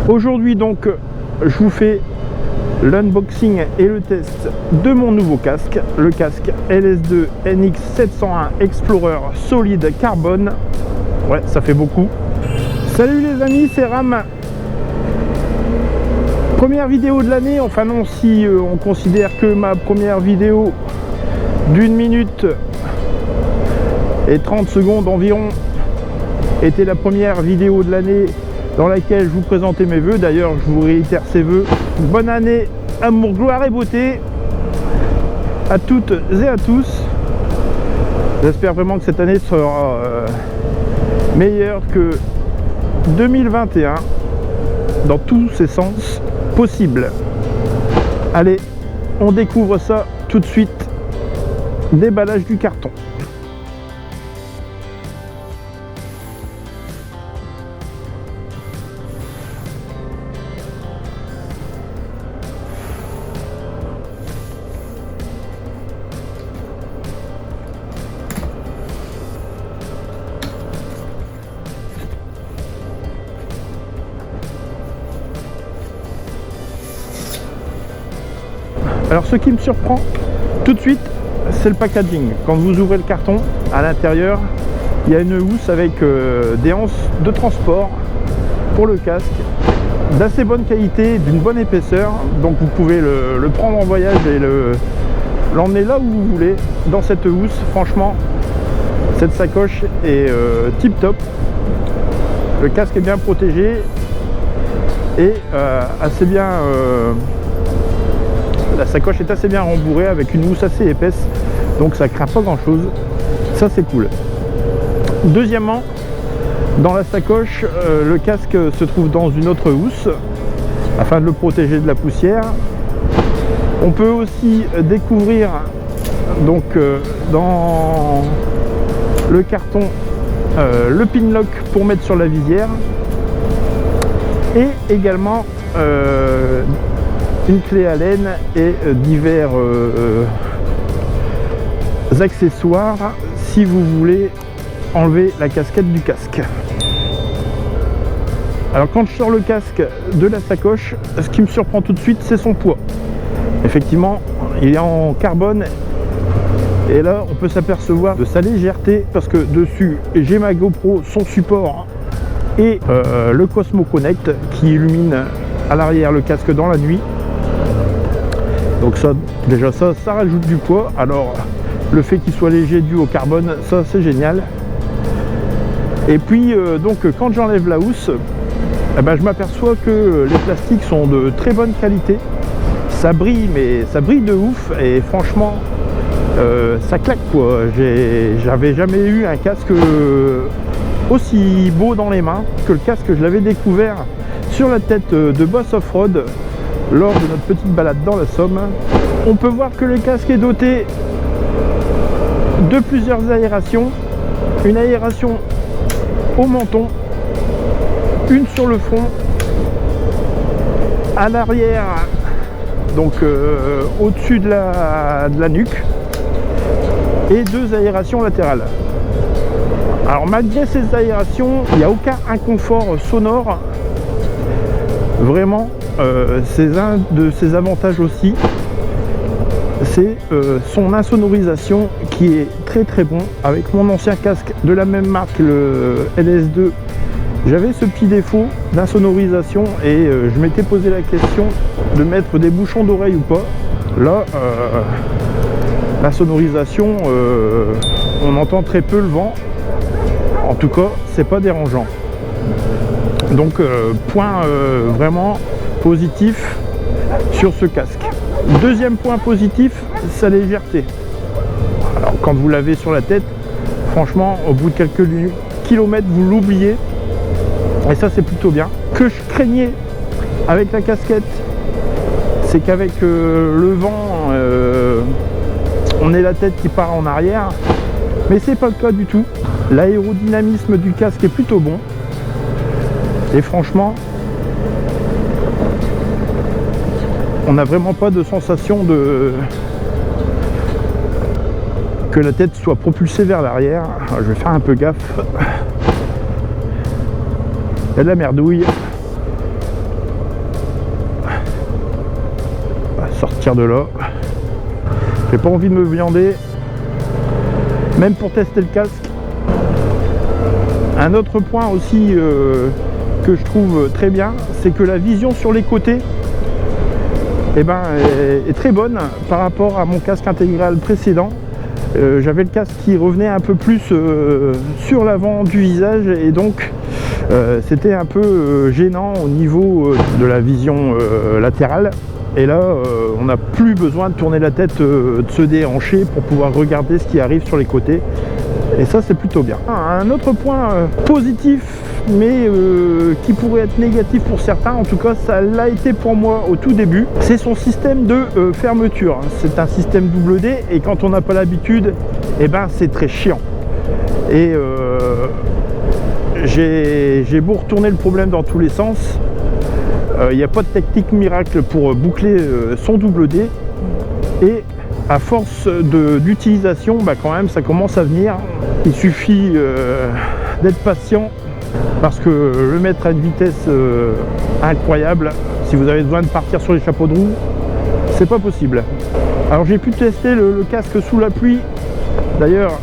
Aujourd'hui donc je vous fais l'unboxing et le test de mon nouveau casque, le casque LS2 NX701 Explorer Solid Carbone. Ouais, ça fait beaucoup. Salut les amis, c'est Ram. Première vidéo de l'année, enfin non, si on considère que ma première vidéo d'1 minute et 30 secondes environ était la première vidéo de l'année dans laquelle je vous présentais mes vœux. D'ailleurs, je vous réitère ces vœux. Bonne année, amour, gloire et beauté à toutes et à tous. J'espère vraiment que cette année sera meilleure que 2021 dans tous ses sens possibles. Allez, on découvre ça tout de suite. Déballage du carton. Alors ce qui me surprend tout de suite, c'est le packaging. Quand vous ouvrez le carton, à l'intérieur, il y a une housse avec des anses de transport pour le casque, d'assez bonne qualité, d'une bonne épaisseur. Donc vous pouvez le prendre en voyage et l'emmener là où vous voulez, dans cette housse. Franchement, cette sacoche est tip top. Le casque est bien protégé et assez bien... la sacoche est assez bien rembourrée avec une housse assez épaisse, donc ça craint pas grand chose. Ça c'est cool. Deuxièmement, dans la sacoche, le casque se trouve dans une autre housse afin de le protéger de la poussière. On peut aussi découvrir donc dans le carton le pin lock pour mettre sur la visière et également une clé Allen et divers accessoires si vous voulez enlever la casquette du casque. Alors quand je sors le casque de la sacoche, ce qui me surprend tout de suite, c'est son poids. Effectivement, il est en carbone et là on peut s'apercevoir de sa légèreté parce que dessus j'ai ma GoPro, son support et le Cosmo Connect qui illumine à l'arrière le casque dans la nuit. Donc ça, déjà ça rajoute du poids. Alors le fait qu'il soit léger dû au carbone, ça c'est génial. Et puis donc quand j'enlève la housse, eh ben, je m'aperçois que les plastiques sont de très bonne qualité. Ça brille, mais ça brille de ouf et franchement ça claque quoi. J'avais jamais eu un casque aussi beau dans les mains que le casque que je l'avais découvert sur la tête de Boss Offroad lors de notre petite balade dans la Somme. On peut voir que le casque est doté de plusieurs aérations. Une aération au menton, une sur le front, à l'arrière, donc au-dessus de la nuque, et 2 aérations latérales. Alors malgré ces aérations, il n'y a aucun inconfort sonore. Vraiment, c'est un de ses avantages aussi. C'est son insonorisation qui est très très bon. Avec mon ancien casque de la même marque, le LS2, j'avais ce petit défaut d'insonorisation et je m'étais posé la question de mettre des bouchons d'oreille ou pas. Là, la sonorisation, on entend très peu le vent. En tout cas, c'est pas dérangeant. Donc point vraiment positif sur ce casque. Deuxième point positif, sa légèreté. Alors quand vous l'avez sur la tête, franchement au bout de quelques kilomètres vous l'oubliez et ça c'est plutôt bien. Que je craignais avec la casquette, c'est qu'avec le vent on ait la tête qui part en arrière, mais c'est pas le cas du tout. L'aérodynamisme du casque est plutôt bon. Et franchement, on n'a vraiment pas de sensation que la tête soit propulsée vers l'arrière. Je vais faire un peu gaffe. Il y a de la merdouille. sortir de là. J'ai pas envie de me viander, même pour tester le casque. Un autre point aussi que je trouve très bien, c'est que la vision sur les côtés est très bonne par rapport à mon casque intégral précédent. J'avais le casque qui revenait un peu plus sur l'avant du visage et donc c'était un peu gênant au niveau de la vision latérale. Et là, on n'a plus besoin de tourner la tête, de se déhancher pour pouvoir regarder ce qui arrive sur les côtés. Et ça, c'est plutôt bien. Un autre point positif, mais qui pourrait être négatif pour certains, en tout cas, ça l'a été pour moi au tout début, c'est son système de fermeture. C'est un système double D, et quand on n'a pas l'habitude, eh ben, c'est très chiant. Et j'ai beau retourner le problème dans tous les sens, il n'y a pas de technique miracle pour boucler son double D, et à force d'utilisation, quand même ça commence à venir. Il suffit d'être patient parce que le mettre à une vitesse incroyable, si vous avez besoin de partir sur les chapeaux de roue, c'est pas possible. Alors j'ai pu tester le casque sous la pluie, d'ailleurs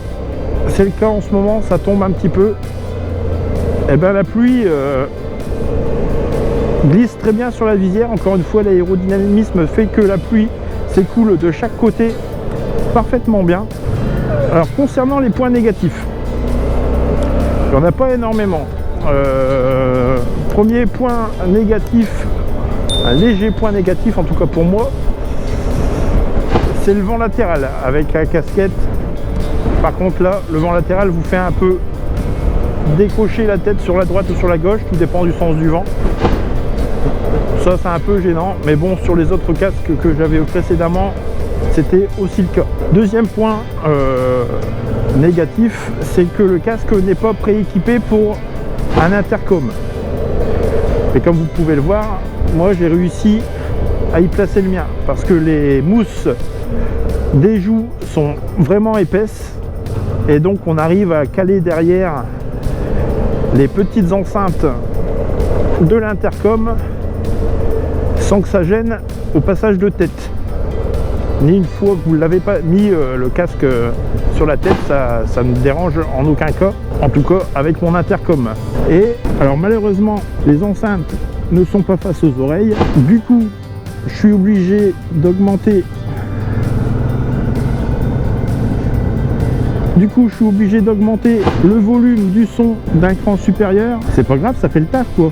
c'est le cas en ce moment, ça tombe un petit peu. Et bien la pluie glisse très bien sur la visière. Encore une fois, l'aérodynamisme fait que la pluie s'écoule de chaque côté parfaitement bien. Alors concernant les points négatifs, il n'y en a pas énormément. Premier point négatif, un léger point négatif en tout cas pour moi, c'est le vent latéral avec la casquette. Par contre là, le vent latéral vous fait un peu décocher la tête sur la droite ou sur la gauche, tout dépend du sens du vent. Ça c'est un peu gênant, mais bon, sur les autres casques que j'avais précédemment, c'était aussi le cas. Deuxième point négatif, c'est que le casque n'est pas prééquipé pour un intercom. Et comme vous pouvez le voir, moi j'ai réussi à y placer le mien, parce que les mousses des joues sont vraiment épaisses, et donc on arrive à caler derrière les petites enceintes de l'intercom sans que ça gêne au passage de tête. Ni une fois que vous ne l'avez pas mis le casque sur la tête, ça ne me dérange en aucun cas, en tout cas avec mon intercom. Et alors malheureusement, les enceintes ne sont pas face aux oreilles, du coup je suis obligé d'augmenter le volume du son d'un cran supérieur. C'est pas grave, ça fait le taf quoi.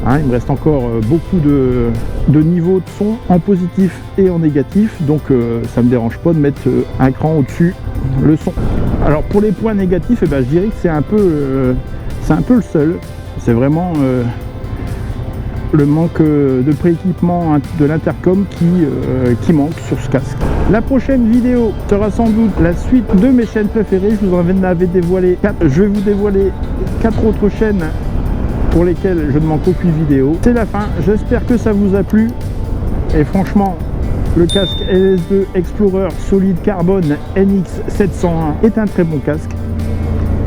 Hein, il me reste encore beaucoup de niveaux de son en positif et en négatif, donc ça me dérange pas de mettre un cran au-dessus le son. Alors pour les points négatifs, je dirais que c'est un peu le seul. C'est vraiment le manque de prééquipement de l'intercom qui manque sur ce casque. La prochaine vidéo sera sans doute la suite de mes chaînes préférées. Je vous en avais dévoilé 4. Je vais vous dévoiler 4 autres chaînes pour lesquelles je ne manque aucune vidéo. C'est la fin, j'espère que ça vous a plu. Et franchement, le casque LS2 Explorer Solid Carbone NX701 est un très bon casque.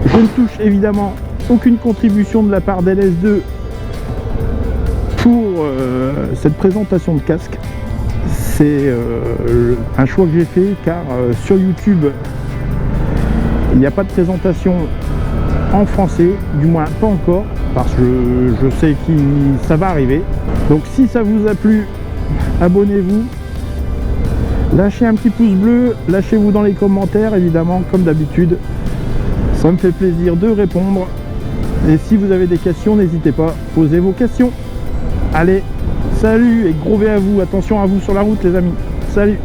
Je ne touche évidemment aucune contribution de la part d'LS2 pour cette présentation de casque. C'est un choix que j'ai fait car sur YouTube il n'y a pas de présentation en français, du moins pas encore, parce que je sais que ça va arriver. Donc si ça vous a plu, abonnez-vous, lâchez un petit pouce bleu, lâchez-vous dans les commentaires évidemment comme d'habitude, ça me fait plaisir de répondre. Et si vous avez des questions, n'hésitez pas, posez vos questions. Allez, salut et gros V à vous, attention à vous sur la route les amis, salut.